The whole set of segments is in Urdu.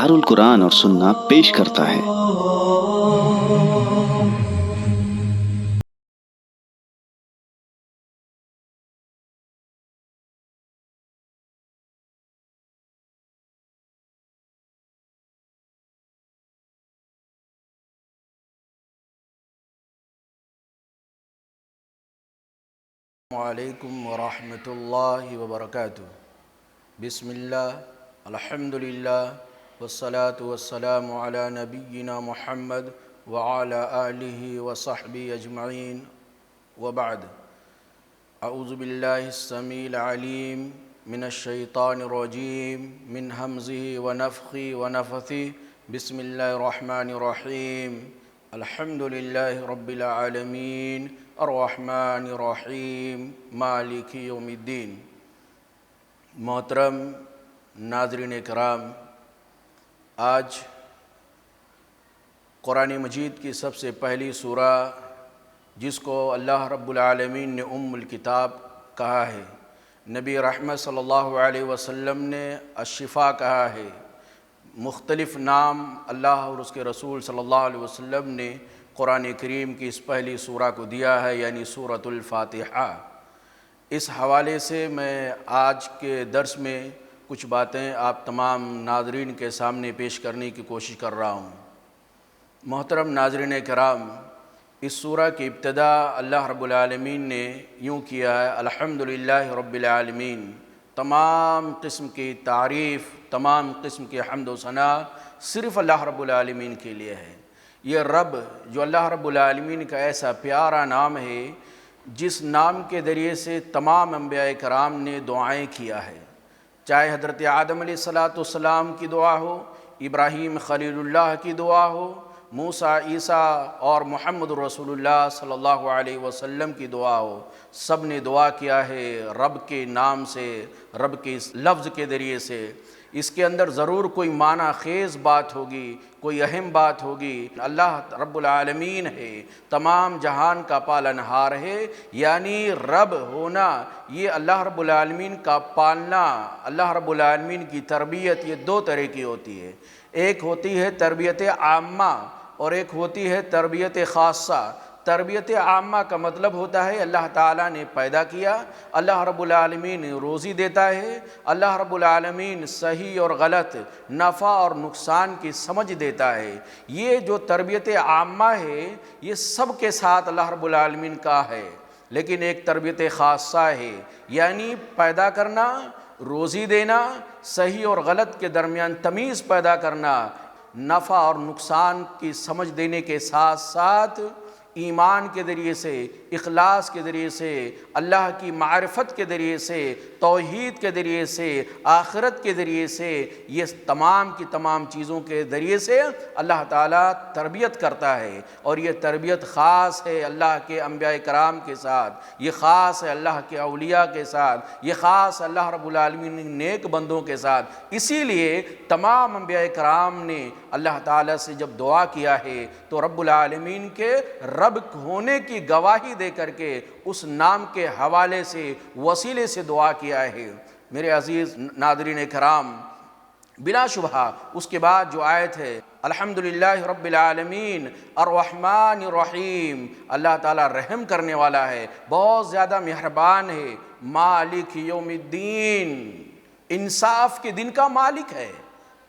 دارالقرآن اور سننا پیش کرتا ہے۔ السلام علیکم ورحمۃ اللہ وبرکاتہ۔ بسم اللہ، الحمدللہ، والصلاة والسلام علی نبینا محمد وعلی آلہ وصحبہ اجمعین، وبعد۔ اعوذ باللہ السمیع العلیم من الشیطان الرجیم، من ہمزہ ونفخہ ونفثہ، بسم اللہ الرحمن الرحیم۔ الحمدللہ رب العالمین، الرحمن الرحیم، مالک یوم الدین۔ محترم ناظرین کرام، آج قرآن مجید کی سب سے پہلی سورہ جس کو اللہ رب العالمین نے الکتاب کہا ہے، نبی رحمت صلی اللہ علیہ وسلم نے الشفا کہا ہے، مختلف نام اللہ اور اس کے رسول صلی اللہ علیہ وسلم نے قرآن کریم کی اس پہلی سورہ کو دیا ہے، یعنی سورۃ الفاتحہ۔ اس حوالے سے میں آج کے درس میں کچھ باتیں آپ تمام ناظرین کے سامنے پیش کرنے کی کوشش کر رہا ہوں۔ محترم ناظرین کرام، اس سورہ کی ابتدا اللہ رب العالمین نے یوں کیا ہے، الحمدللہ رب العالمین۔ تمام قسم کی تعریف، تمام قسم کی حمد و ثنا صرف اللہ رب العالمین کے لیے ہے۔ یہ رب جو اللہ رب العالمین کا ایسا پیارا نام ہے جس نام کے ذریعے سے تمام انبیاء کرام نے دعائیں کیا ہے، چاہے حضرت آدم علیہ السلام کی دعا ہو، ابراہیم خلیل اللہ کی دعا ہو، موسیٰ، عیسیٰ اور محمد رسول اللہ صلی اللہ علیہ وسلم کی دعا ہو، سب نے دعا کیا ہے رب کے نام سے، رب کے اس لفظ کے ذریعے سے۔ اس کے اندر ضرور کوئی معنی خیز بات ہوگی، کوئی اہم بات ہوگی۔ اللہ رب العالمین ہے، تمام جہان کا پالنہار ہے، یعنی رب ہونا، یہ اللہ رب العالمین کا پالنا، اللہ رب العالمین کی تربیت، یہ دو طرح کی ہوتی ہے۔ ایک ہوتی ہے تربیت عامہ اور ایک ہوتی ہے تربیت خاصہ۔ تربیت عامہ کا مطلب ہوتا ہے اللہ تعالیٰ نے پیدا کیا، اللہ رب العالمین روزی دیتا ہے، اللہ رب العالمین صحیح اور غلط، نفع اور نقصان کی سمجھ دیتا ہے۔ یہ جو تربیت عامہ ہے یہ سب کے ساتھ اللہ رب العالمین کا ہے، لیکن ایک تربیت خاصہ ہے، یعنی پیدا کرنا، روزی دینا، صحیح اور غلط کے درمیان تمیز پیدا کرنا، نفع اور نقصان کی سمجھ دینے کے ساتھ ساتھ ایمان کے ذریعے سے، اخلاص کے ذریعے سے، اللہ کی معرفت کے ذریعے سے، توحید کے ذریعے سے، آخرت کے ذریعے سے، یہ تمام کی تمام چیزوں کے ذریعے سے اللہ تعالیٰ تربیت کرتا ہے۔ اور یہ تربیت خاص ہے اللہ کے انبیاء کرام کے ساتھ، یہ خاص ہے اللہ کے اولیاء کے ساتھ، یہ خاص اللہ رب العالمین نیک بندوں کے ساتھ۔ اسی لیے تمام انبیاء کرام نے اللہ تعالیٰ سے جب دعا کیا ہے تو رب العالمین کے رب ہونے کی گواہی دے کر کے اس نام کے حوالے سے، وسیلے سے دعا کیا ہے۔ میرے عزیز ناظرین کرام، بلا شبہ اس کے بعد جو آیت ہے الحمدللہ رب العالمین الرحمن الرحیم، اللہ تعالیٰ رحم کرنے والا ہے، بہت زیادہ مہربان ہے، مالک یوم الدین، انصاف کے دن کا مالک ہے۔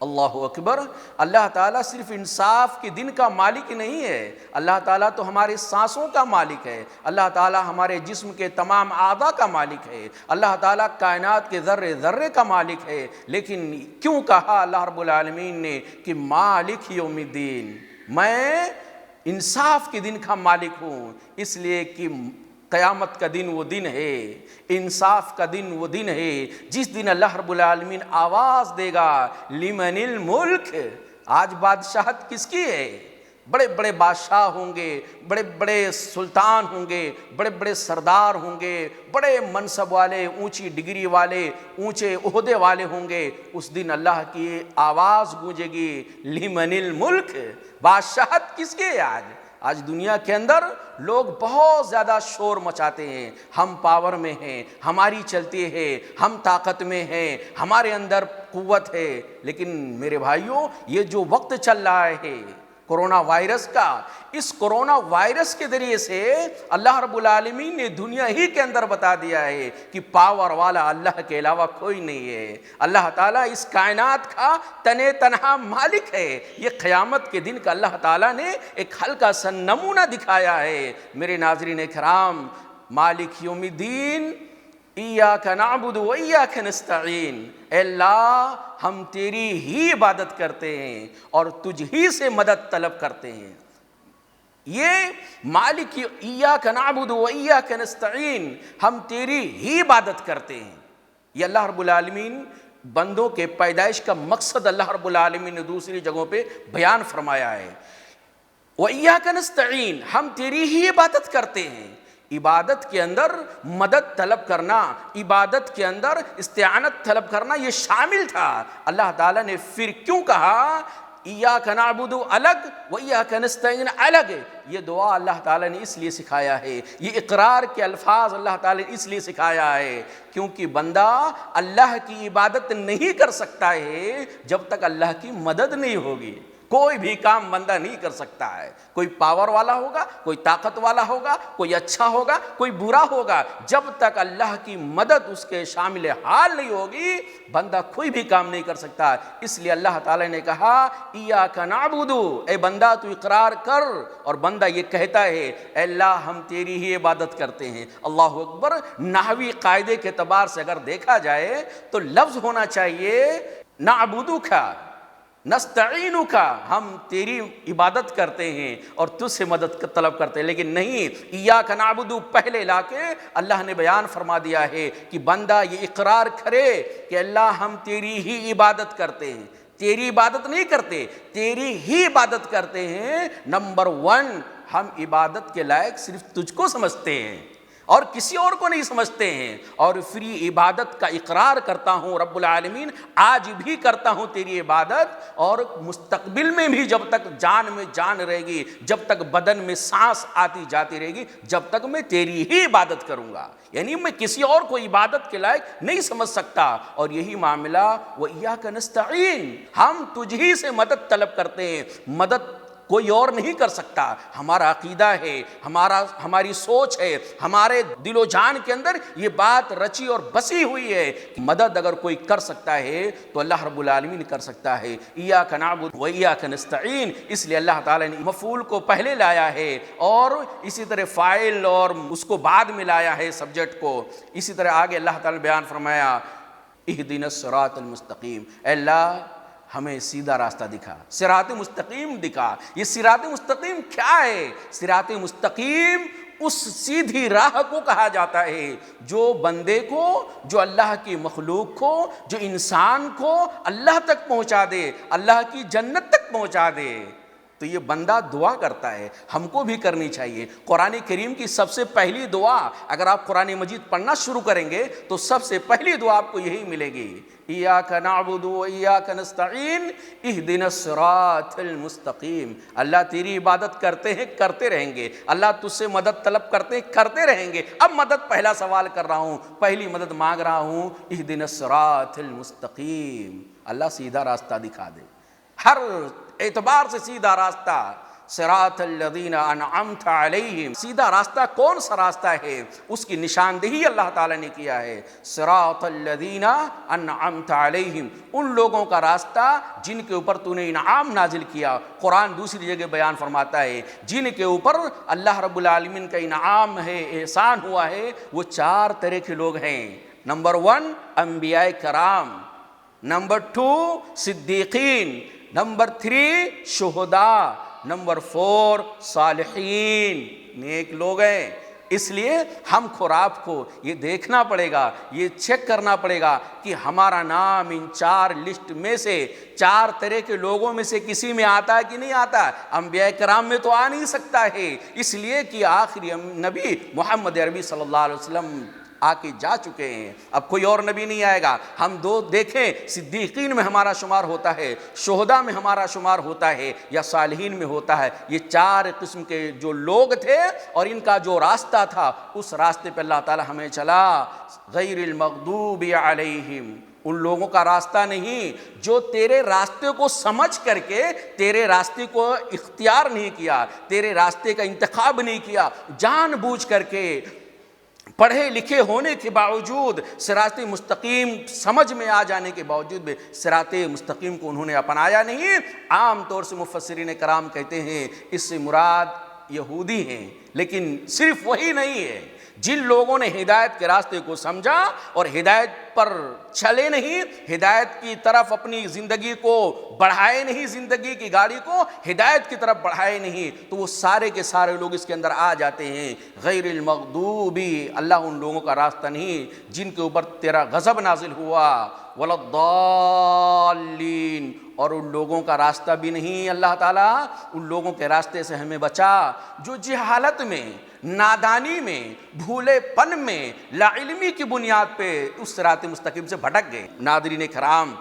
اللہ اکبر! اللہ تعالیٰ صرف انصاف کے دن کا مالک نہیں ہے، اللہ تعالیٰ تو ہمارے سانسوں کا مالک ہے، اللہ تعالیٰ ہمارے جسم کے تمام اعضاء کا مالک ہے، اللہ تعالیٰ کائنات کے ذرے ذرے کا مالک ہے۔ لیکن کیوں کہا اللہ رب العالمین نے کہ مالک یوم الدین، میں انصاف کے دن کا مالک ہوں؟ اس لیے کہ قیامت کا دن وہ دن ہے، انصاف کا دن وہ دن ہے جس دن اللہ رب العالمین آواز دے گا لمن الملک، آج بادشاہت کس کی ہے؟ بڑے بڑے بادشاہ ہوں گے، بڑے بڑے سلطان ہوں گے، بڑے بڑے سردار ہوں گے، بڑے منصب والے، اونچی ڈگری والے، اونچے عہدے والے ہوں گے۔ اس دن اللہ کی آواز گونجے گی لمن الملک، بادشاہت کس کی ہے آج؟ آج دنیا کے اندر لوگ بہت زیادہ شور مچاتے ہیں، ہم پاور میں ہیں، ہماری چلتی ہے، ہم طاقت میں ہیں، ہمارے اندر قوت ہے، لیکن میرے بھائیوں یہ جو وقت چل رہا ہے کورونا وائرس کا، اس کورونا وائرس کے ذریعے سے اللہ رب العالمین نے دنیا ہی کے اندر بتا دیا ہے کہ پاور والا اللہ کے علاوہ کوئی نہیں ہے۔ اللہ تعالیٰ اس کائنات کا تنہا مالک ہے۔ یہ قیامت کے دن کا اللہ تعالیٰ نے ایک ہلکا سا نمونہ دکھایا ہے۔ میرے ناظرین کرام، مالک یوم الدین، ایاک نعبد و ایاک نستعین، اے اللہ ہم تیری ہی عبادت کرتے ہیں اور تجھ ہی سے مدد طلب کرتے ہیں۔ یہ مالک ایاک نعبد و ایاک نستعین، ہم تیری ہی عبادت کرتے ہیں، یہ اللہ رب العالمین بندوں کے پیدائش کا مقصد اللہ رب العالمین نے دوسری جگہوں پہ بیان فرمایا ہے۔ وَإِيَّاكَ نَسْتَعِينُ، ہم تیری ہی عبادت کرتے ہیں۔ عبادت کے اندر مدد طلب کرنا، عبادت کے اندر استعانت طلب کرنا یہ شامل تھا۔ اللہ تعالیٰ نے پھر کیوں کہا ایاک نعبد الگ و ایاک نستعین الگ؟ یہ دعا اللہ تعالیٰ نے اس لیے سکھایا ہے، یہ اقرار کے الفاظ اللہ تعالیٰ نے اس لیے سکھایا ہے کیونکہ بندہ اللہ کی عبادت نہیں کر سکتا ہے جب تک اللہ کی مدد نہیں ہوگی۔ کوئی بھی کام بندہ نہیں کر سکتا ہے، کوئی پاور والا ہوگا، کوئی طاقت والا ہوگا، کوئی اچھا ہوگا، کوئی برا ہوگا، جب تک اللہ کی مدد اس کے شامل حال نہیں ہوگی بندہ کوئی بھی کام نہیں کر سکتا۔ اس لیے اللہ تعالیٰ نے کہا ایاک نعبد، اے بندہ تو اقرار کر، اور بندہ یہ کہتا ہے اے اللہ ہم تیری ہی عبادت کرتے ہیں۔ اللہ اکبر۔ نحوی قاعدے کے اعتبار سے اگر دیکھا جائے تو لفظ ہونا چاہیے نعبدک، نستعینک، ہم تیری عبادت کرتے ہیں اور تجھ سے مدد طلب کرتے ہیں، لیکن نہیں، ایاک نعبد پہلے لا کے اللہ نے بیان فرما دیا ہے کہ بندہ یہ اقرار کرے کہ اللہ ہم تیری ہی عبادت کرتے ہیں، تیری عبادت نہیں کرتے، تیری ہی عبادت کرتے ہیں۔ نمبر 1، ہم عبادت کے لائق صرف تجھ کو سمجھتے ہیں اور کسی اور کو نہیں سمجھتے ہیں، اور پھر عبادت کا اقرار کرتا ہوں رب العالمین آج بھی کرتا ہوں تیری عبادت، اور مستقبل میں بھی جب تک جان میں جان رہے گی، جب تک بدن میں سانس آتی جاتی رہے گی، جب تک میں تیری ہی عبادت کروں گا، یعنی میں کسی اور کو عبادت کے لائق نہیں سمجھ سکتا۔ اور یہی معاملہ وَإِيَّاكَ نَسْتَعِينُ، ہم تجھ ہی سے مدد طلب کرتے ہیں، مدد کوئی اور نہیں کر سکتا۔ ہمارا عقیدہ ہے، ہماری سوچ ہے، ہمارے دل و جان کے اندر یہ بات رچی اور بسی ہوئی ہے کہ مدد اگر کوئی کر سکتا ہے تو اللہ رب العالمین کر سکتا ہے۔ ایاک نعبد و ایاک نستعین، اس لیے اللہ تعالیٰ نے مفعول کو پہلے لایا ہے اور اسی طرح فاعل اور اس کو بعد میں لایا ہے سبجیکٹ کو۔ اسی طرح آگے اللہ تعالیٰ نے بیان فرمایا اہدنا الصراط المستقیم، اے اللہ ہمیں سیدھا راستہ دکھا، صراط مستقیم دکھا۔ یہ صراط مستقیم کیا ہے؟ صراط مستقیم اس سیدھی راہ کو کہا جاتا ہے جو بندے کو، جو اللہ کی مخلوق کو، جو انسان کو اللہ تک پہنچا دے، اللہ کی جنت تک پہنچا دے۔ تو یہ بندہ دعا کرتا ہے، ہم کو بھی کرنی چاہیے۔ قرآن کریم کی سب سے پہلی دعا، اگر آپ قرآن مجید پڑھنا شروع کریں گے تو سب سے پہلی دعا آپ کو یہی ملے گی، ایاک نعبد و ایاک نستعین اہدنا الصراط المستقیم۔ اللہ تیری عبادت کرتے ہیں، کرتے رہیں گے، اللہ تجھ سے مدد طلب کرتے ہیں، کرتے رہیں گے۔ اب مدد پہلا سوال کر رہا ہوں، پہلی مدد مانگ رہا ہوں، اہدنا الصراط المستقیم، اللہ سیدھا راستہ دکھا دے، ہر اعتبار سے سیدھا راستہ۔ صراط الذین انعمت علیہم، سیدھا راستہ کون سا راستہ ہے اس کی نشاندہی اللہ تعالیٰ نے کیا ہے۔ صراط الذین انعمت علیہم، ان لوگوں کا راستہ جن کے اوپر تو نے انعام نازل کیا۔ قرآن دوسری جگہ بیان فرماتا ہے جن کے اوپر اللہ رب العالمین کا انعام ہے، احسان ہوا ہے، وہ 4 طرح کے لوگ ہیں۔ نمبر 1 انبیاء کرام، نمبر 2 صدیقین، نمبر 3 شہداء، نمبر 4 صالحین، نیک لوگ ہیں۔ اس لیے ہم کو آپ کو یہ دیکھنا پڑے گا، یہ چیک کرنا پڑے گا کہ ہمارا نام ان 4 لسٹ میں سے، 4 طرح کے لوگوں میں سے کسی میں آتا ہے کہ نہیں آتا۔ انبیاء کرام میں تو آ نہیں سکتا ہے، اس لیے کہ آخری نبی محمد عربی صلی اللہ علیہ وسلم آ کے جا چکے ہیں، اب کوئی اور نبی نہیں آئے گا۔ ہم دو دیکھیں، صدیقین میں ہمارا شمار ہوتا ہے، شہداء میں ہمارا شمار ہوتا ہے، یا صالحین میں ہوتا ہے۔ یہ چار قسم کے جو لوگ تھے اور ان کا جو راستہ تھا، اس راستے پہ اللہ تعالی ہمیں چلا۔ غیر المغضوب علیہم، ان لوگوں کا راستہ نہیں جو تیرے راستے کو سمجھ کر کے تیرے راستے کو اختیار نہیں کیا، تیرے راستے کا انتخاب نہیں کیا، جان بوجھ کر کے پڑھے لکھے ہونے کے باوجود، صراط مستقیم سمجھ میں آ جانے کے باوجود بھی صراط مستقیم کو انہوں نے اپنایا نہیں۔ عام طور سے مفسرین کرام کہتے ہیں اس سے مراد یہودی ہیں، لیکن صرف وہی نہیں ہے، جن لوگوں نے ہدایت کے راستے کو سمجھا اور ہدایت پر چلے نہیں، ہدایت کی طرف اپنی زندگی کو بڑھائے نہیں، زندگی کی گاڑی کو ہدایت کی طرف بڑھائے نہیں، تو وہ سارے کے سارے لوگ اس کے اندر آ جاتے ہیں۔ غیر المغضوب، اللہ ان لوگوں کا راستہ نہیں جن کے اوپر تیرا غضب نازل ہوا، ولا الضالین، اور ان لوگوں کا راستہ بھی نہیں اللہ تعالیٰ ان لوگوں کے راستے سے ہمیں بچا جو جہالت میں، نادانی میں، بھولے پن میں، لا علمی کی بنیاد پہ اس صراط مستقیم سے بھٹک گئے۔ ناظرین کرام،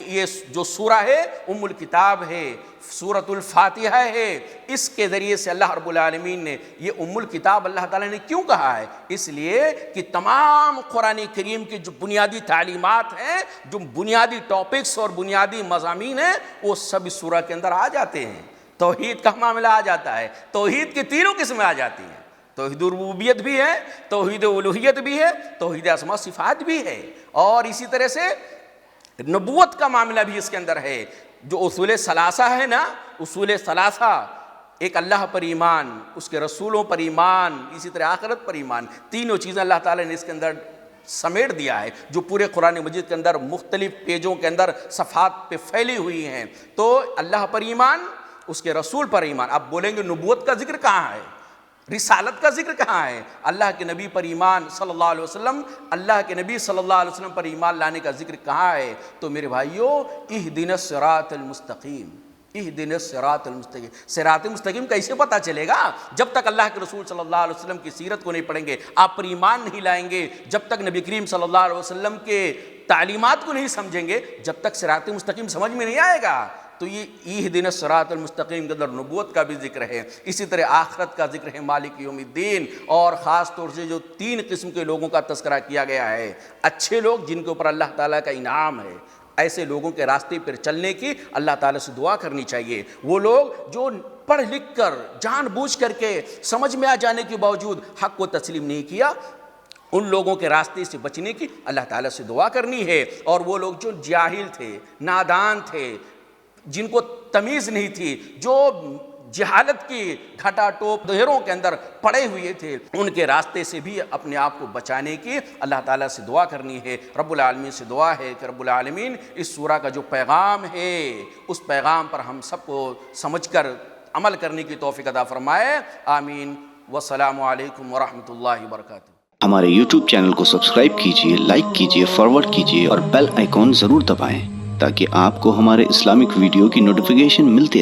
یہ جو سورہ ہے ام الکتاب ہے، سورۃ الفاتحہ ہے، اس کے ذریعے سے اللہ رب العالمین نے یہ ام الکتاب اللہ تعالیٰ نے کیوں کہا ہے؟ اس لیے کہ تمام قرآن کریم کی جو بنیادی تعلیمات ہیں، جو بنیادی ٹاپکس اور بنیادی مضامین ہیں، وہ سب اس سورہ کے اندر آ جاتے ہیں۔ توحید کا معاملہ آ جاتا ہے، توحید کی تینوں قسمیں آ جاتی ہیں، توحید ربوبیت بھی ہے، توحید الوہیت بھی ہے، توحید اسماء صفات بھی ہے، اور اسی طرح سے نبوت کا معاملہ بھی اس کے اندر ہے۔ جو اصول ثلاثہ ہے نا، اصول ثلاثہ، ایک اللہ پر ایمان، اس کے رسولوں پر ایمان، اسی طرح آخرت پر ایمان، تینوں چیزیں اللہ تعالیٰ نے اس کے اندر سمیٹ دیا ہے، جو پورے قرآن مجید کے اندر مختلف پیجوں کے اندر صفحات پہ پھیلی ہوئی ہیں۔ تو اللہ پر ایمان، اس کے رسول پر ایمان۔ اب بولیں گے نبوت کا ذکر کہاں ہے، رسالت کا ذکر کہاں ہے؟ اللہ کے نبی پر ایمان صلی اللہ علیہ وسلم، اللہ کے نبی صلی اللہ علیہ وسلم پر ایمان لانے کا ذکر کہاں ہے؟ تو میرے بھائیو، اہدنا الصراط المستقیم، اہدنا الصراط المستقیم۔ صراط مستقیم کیسے پتہ چلے گا؟ جب تک اللہ کے رسول صلی اللہ علیہ وسلم کی سیرت کو نہیں پڑھیں گے، آپ پر ایمان نہیں لائیں گے، جب تک نبی کریم صلی اللہ علیہ وسلم کے تعلیمات کو نہیں سمجھیں گے، جب تک صراط مستقیم سمجھ میں نہیں آئے گا۔ تو یہ اہدنا الصراط المستقیم کے اندر نبوت کا بھی ذکر ہے، اسی طرح آخرت کا ذکر ہے، مالک یوم الدین، اور خاص طور سے جو تین قسم کے لوگوں کا تذکرہ کیا گیا ہے، اچھے لوگ جن کے اوپر اللہ تعالیٰ کا انعام ہے، ایسے لوگوں کے راستے پر چلنے کی اللہ تعالیٰ سے دعا کرنی چاہیے۔ وہ لوگ جو پڑھ لکھ کر، جان بوجھ کر کے، سمجھ میں آ جانے کے باوجود حق کو تسلیم نہیں کیا، ان لوگوں کے راستے سے بچنے کی اللہ تعالیٰ سے دعا کرنی ہے۔ اور وہ لوگ جو جاہل تھے، نادان تھے، جن کو تمیز نہیں تھی، جو جہالت کی گھٹا ٹوپ دہروں کے اندر پڑے ہوئے تھے، ان کے راستے سے بھی اپنے آپ کو بچانے کی اللہ تعالیٰ سے دعا کرنی ہے۔ رب العالمین سے دعا ہے کہ رب العالمین اس سورہ کا جو پیغام ہے، اس پیغام پر ہم سب کو سمجھ کر عمل کرنے کی توفیق عطا فرمائے۔ آمین۔ والسلام علیکم ورحمۃ اللہ وبرکاتہ۔ ہمارے YouTube چینل کو سبسکرائب کیجئے، لائک کیجئے، فارورڈ کیجئے اور بیل آئیکن ضرور دبائیں تاکہ آپ کو ہمارے اسلامک ویڈیو کی نوٹیفیکیشن ملتی رہے۔